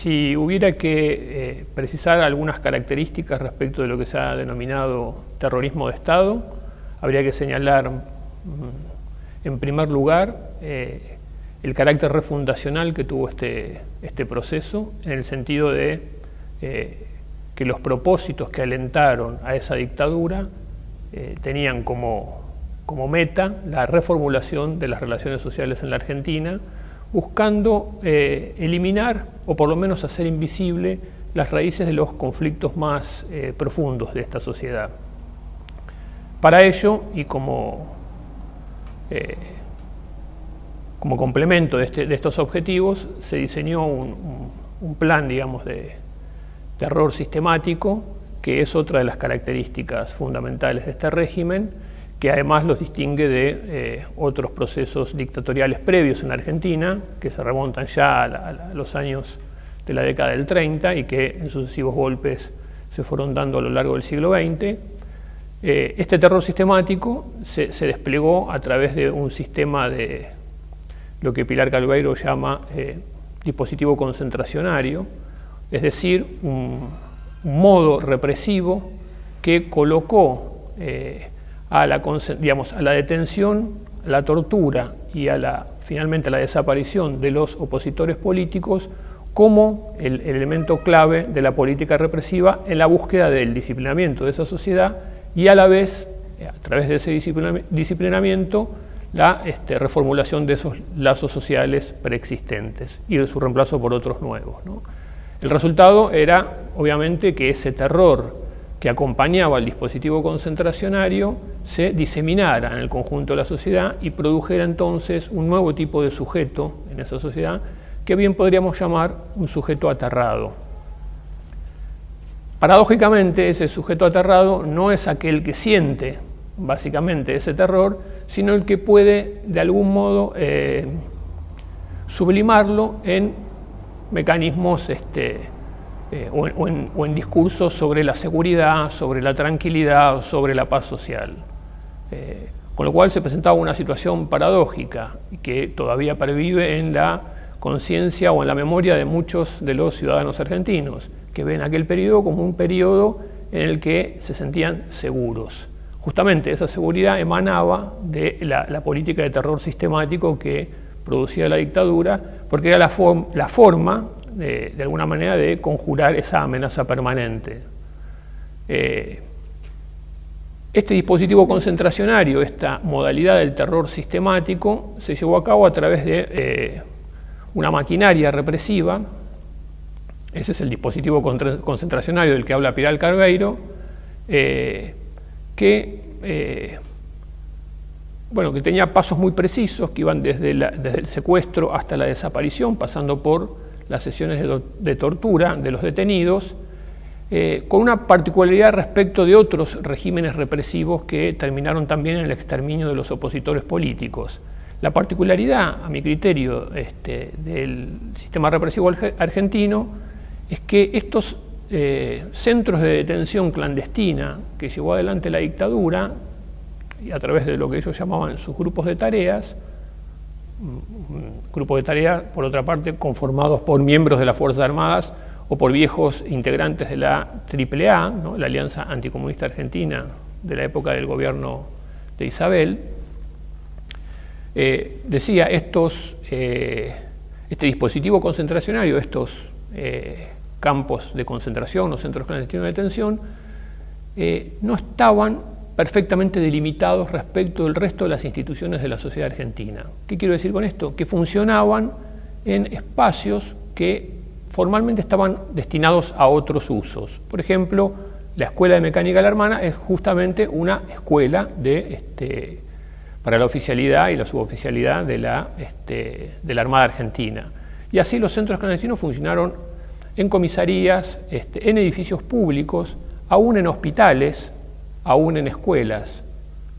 Si hubiera que precisar algunas características respecto de lo que se ha denominado terrorismo de Estado, habría que señalar, en primer lugar, el carácter refundacional que tuvo este proceso, en el sentido de que los propósitos que alentaron a esa dictadura tenían como meta la reformulación de las relaciones sociales en la Argentina, buscando eliminar o por lo menos hacer invisible las raíces de los conflictos más profundos de esta sociedad. Para ello, y como complemento de estos objetivos, se diseñó un plan, digamos, de terror sistemático, que es otra de las características fundamentales de este régimen, que además los distingue de otros procesos dictatoriales previos en la Argentina, que se remontan ya a los años de la década del 30 y que en sucesivos golpes se fueron dando a lo largo del siglo XX. Este terror sistemático se desplegó a través de un sistema de lo que Pilar Calveiro llama dispositivo concentracionario, es decir, un modo represivo que colocó a la detención, a la tortura y finalmente a la desaparición de los opositores políticos como el elemento clave de la política represiva en la búsqueda del disciplinamiento de esa sociedad y a la vez, a través de ese disciplinamiento, la reformulación de esos lazos sociales preexistentes y de su reemplazo por otros nuevos, ¿no? El resultado era, obviamente, que ese terror que acompañaba al dispositivo concentracionario se diseminara en el conjunto de la sociedad y produjera entonces un nuevo tipo de sujeto en esa sociedad que bien podríamos llamar un sujeto aterrado. Paradójicamente, ese sujeto aterrado no es aquel que siente básicamente ese terror, sino el que puede de algún modo sublimarlo en mecanismos o en discursos sobre la seguridad, sobre la tranquilidad, sobre la paz social. Con lo cual se presentaba una situación paradójica que todavía pervive en la conciencia o en la memoria de muchos de los ciudadanos argentinos, que ven aquel periodo como un periodo en el que se sentían seguros. Justamente esa seguridad emanaba de la política de terror sistemático que producía la dictadura, porque era la forma de alguna manera de conjurar esa amenaza permanente. Este dispositivo concentracionario, esta modalidad del terror sistemático, se llevó a cabo a través de una maquinaria represiva. Ese es el dispositivo concentracionario del que habla Pilar Calveiro, que tenía pasos muy precisos que iban desde el secuestro hasta la desaparición, pasando por las sesiones de tortura de los detenidos, con una particularidad respecto de otros regímenes represivos que terminaron también en el exterminio de los opositores políticos. La particularidad, a mi criterio, del sistema represivo argentino es que estos centros de detención clandestina que llevó adelante la dictadura, y a través de lo que ellos llamaban sus grupos de tareas, grupos de tareas, por otra parte, conformados por miembros de las Fuerzas Armadas o por viejos integrantes de la AAA, ¿no?, la Alianza Anticomunista Argentina de la época del gobierno de Isabel, decía, este dispositivo concentracionario, estos campos de concentración o centros clandestinos de detención, no estaban perfectamente delimitados respecto del resto de las instituciones de la sociedad argentina. ¿Qué quiero decir con esto? Que funcionaban en espacios que formalmente estaban destinados a otros usos. Por ejemplo, la Escuela de Mecánica La Hermana es justamente una escuela para la oficialidad y la suboficialidad de la Armada Argentina. Y así los centros clandestinos funcionaron en comisarías, en edificios públicos, aún en hospitales, aún en escuelas,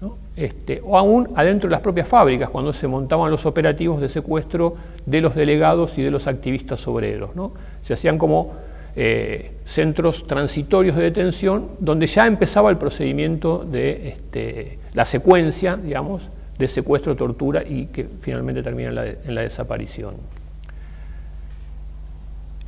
¿no? O aún adentro de las propias fábricas, cuando se montaban los operativos de secuestro de los delegados y de los activistas obreros, ¿no? Se hacían como centros transitorios de detención, donde ya empezaba el procedimiento de la secuencia, digamos, de secuestro, tortura y que finalmente termina en la desaparición.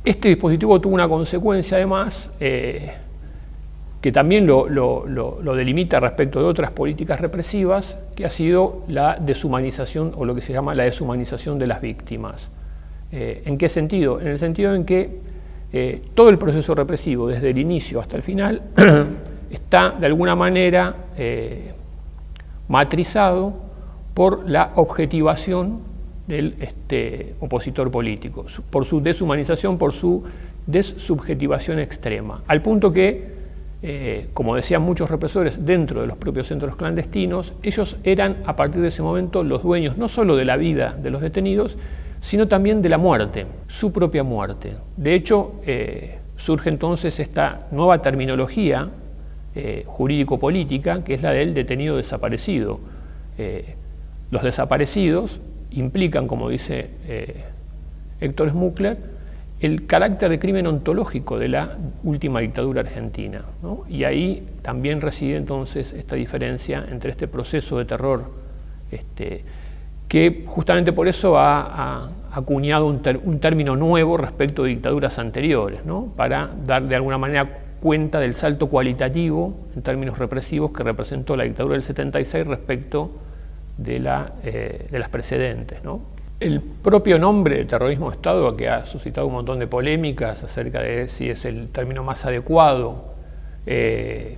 Este dispositivo tuvo una consecuencia además que también lo delimita respecto de otras políticas represivas, que ha sido la deshumanización o lo que se llama la deshumanización de las víctimas. ¿En qué sentido? En el sentido en que todo el proceso represivo, desde el inicio hasta el final, está de alguna manera matrizado por la objetivación del opositor político, por su deshumanización, por su dessubjetivación extrema, al punto que, como decían muchos represores dentro de los propios centros clandestinos, ellos eran a partir de ese momento los dueños no solo de la vida de los detenidos, sino también de la muerte, su propia muerte. De hecho, surge entonces esta nueva terminología jurídico-política, que es la del detenido desaparecido. Los desaparecidos implican, como dice Héctor Schmuckler, el carácter de crimen ontológico de la última dictadura argentina, ¿no? Y ahí también reside entonces esta diferencia entre este proceso de terror, que justamente por eso ha acuñado un término nuevo respecto de dictaduras anteriores, ¿no? Para dar de alguna manera cuenta del salto cualitativo en términos represivos que representó la dictadura del 76 respecto de las precedentes, ¿no? El propio nombre de terrorismo de Estado, que ha suscitado un montón de polémicas acerca de si es el término más adecuado, es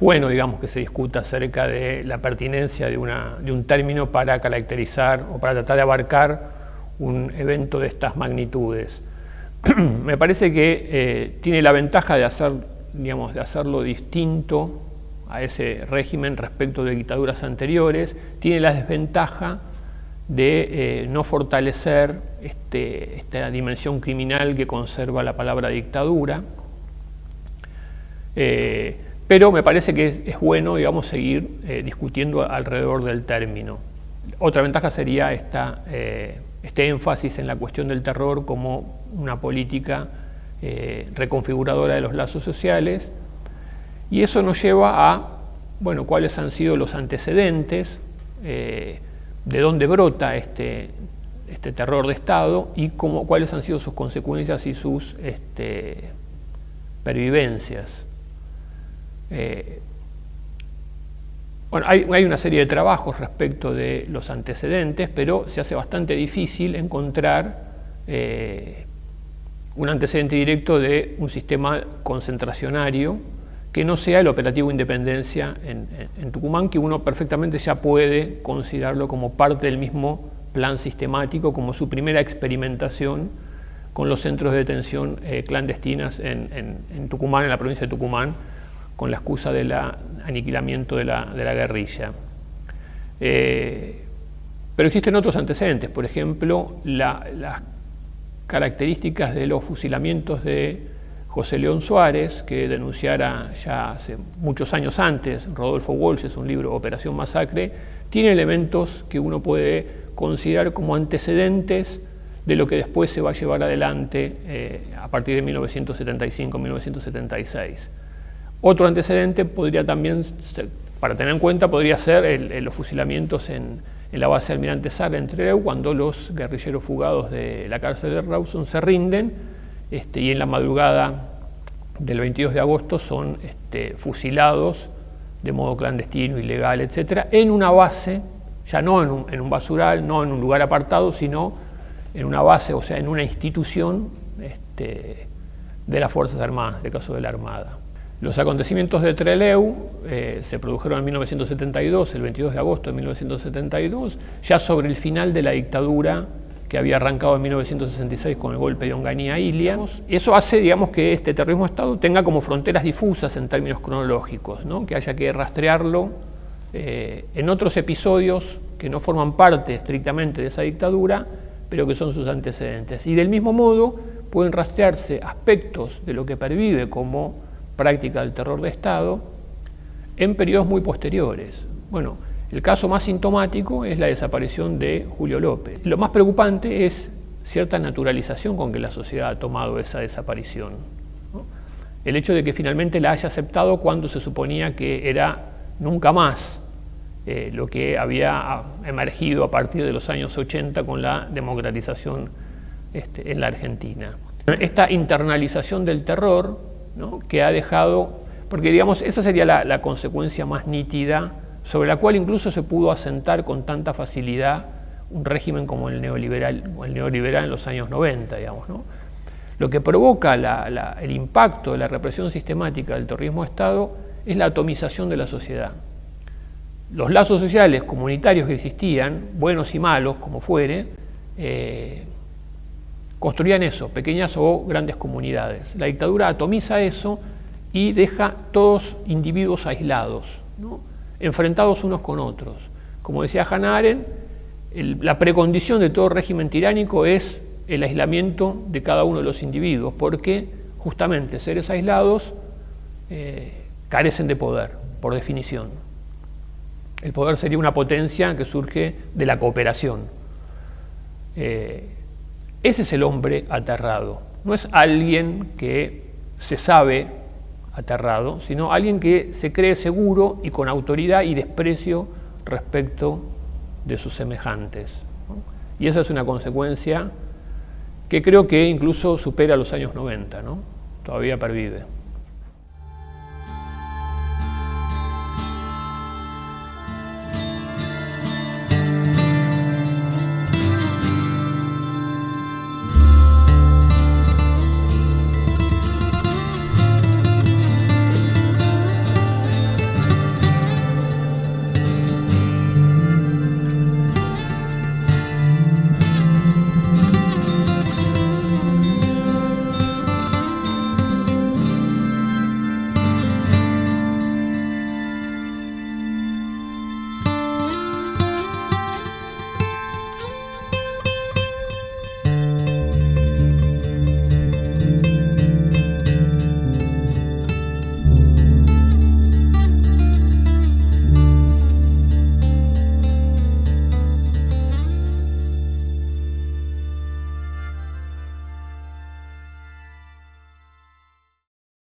bueno, digamos, que se discuta acerca de la pertinencia de un término para caracterizar o para tratar de abarcar un evento de estas magnitudes. Me parece que tiene la ventaja de hacerlo distinto a ese régimen respecto de dictaduras anteriores, tiene la desventaja de no fortalecer esta dimensión criminal que conserva la palabra dictadura, pero me parece que es bueno, digamos, seguir discutiendo alrededor del término. Otra ventaja sería este énfasis en la cuestión del terror como una política reconfiguradora de los lazos sociales, y eso nos lleva a, bueno, cuáles han sido los antecedentes, de dónde brota este terror de Estado y cuáles han sido sus consecuencias y sus pervivencias. Bueno, hay una serie de trabajos respecto de los antecedentes, pero se hace bastante difícil encontrar un antecedente directo de un sistema concentracionario que no sea el operativo Independencia en Tucumán, que uno perfectamente ya puede considerarlo como parte del mismo plan sistemático, como su primera experimentación con los centros de detención clandestinas en Tucumán, en la provincia de Tucumán, con la excusa del aniquilamiento de la guerrilla. Pero existen otros antecedentes, por ejemplo, las características de los fusilamientos de José León Suárez, que denunciara ya hace muchos años antes Rodolfo Walsh, es un libro, Operación Masacre, tiene elementos que uno puede considerar como antecedentes de lo que después se va a llevar adelante a partir de 1975-1976. Otro antecedente podría también, para tener en cuenta, podría ser los fusilamientos en la base Almirante Sarre en Trelew, cuando los guerrilleros fugados de la cárcel de Rawson se rinden, y en la madrugada del 22 de agosto son fusilados de modo clandestino, ilegal, etc., en una base, ya no en un basural, no en un lugar apartado, sino en una base, o sea, en una institución de las Fuerzas Armadas, de caso de la Armada. Los acontecimientos de Trelew se produjeron en 1972, el 22 de agosto de 1972, ya sobre el final de la dictadura que había arrancado en 1966 con el golpe de Onganía Ilia. Eso hace, digamos, que este terrorismo de Estado tenga como fronteras difusas en términos cronológicos, ¿no? Que haya que rastrearlo en otros episodios que no forman parte estrictamente de esa dictadura, pero que son sus antecedentes. Y del mismo modo pueden rastrearse aspectos de lo que pervive como práctica del terror de Estado en periodos muy posteriores. Bueno, el caso más sintomático es la desaparición de Julio López. Lo más preocupante es cierta naturalización con que la sociedad ha tomado esa desaparición, ¿no? El hecho de que finalmente la haya aceptado cuando se suponía que era nunca más lo que había emergido a partir de los años 80 con la democratización en la Argentina. Esta internalización del terror, ¿no?, que ha dejado, porque digamos, esa sería la consecuencia más nítida, sobre la cual incluso se pudo asentar con tanta facilidad un régimen como el neoliberal en los años 90, digamos, ¿no? Lo que provoca el impacto de la represión sistemática del terrorismo de Estado es la atomización de la sociedad. Los lazos sociales comunitarios que existían, buenos y malos, como fuere, construían eso, pequeñas o grandes comunidades. La dictadura atomiza eso y deja todos individuos aislados, ¿no?, enfrentados unos con otros. Como decía Hannah Arendt, la precondición de todo régimen tiránico es el aislamiento de cada uno de los individuos, porque justamente seres aislados carecen de poder, por definición. El poder sería una potencia que surge de la cooperación. Ese es el hombre aterrado. No es alguien que se sabe aterrado, sino alguien que se cree seguro y con autoridad y desprecio respecto de sus semejantes, ¿no? Y esa es una consecuencia que creo que incluso supera los años 90, ¿no? Todavía pervive.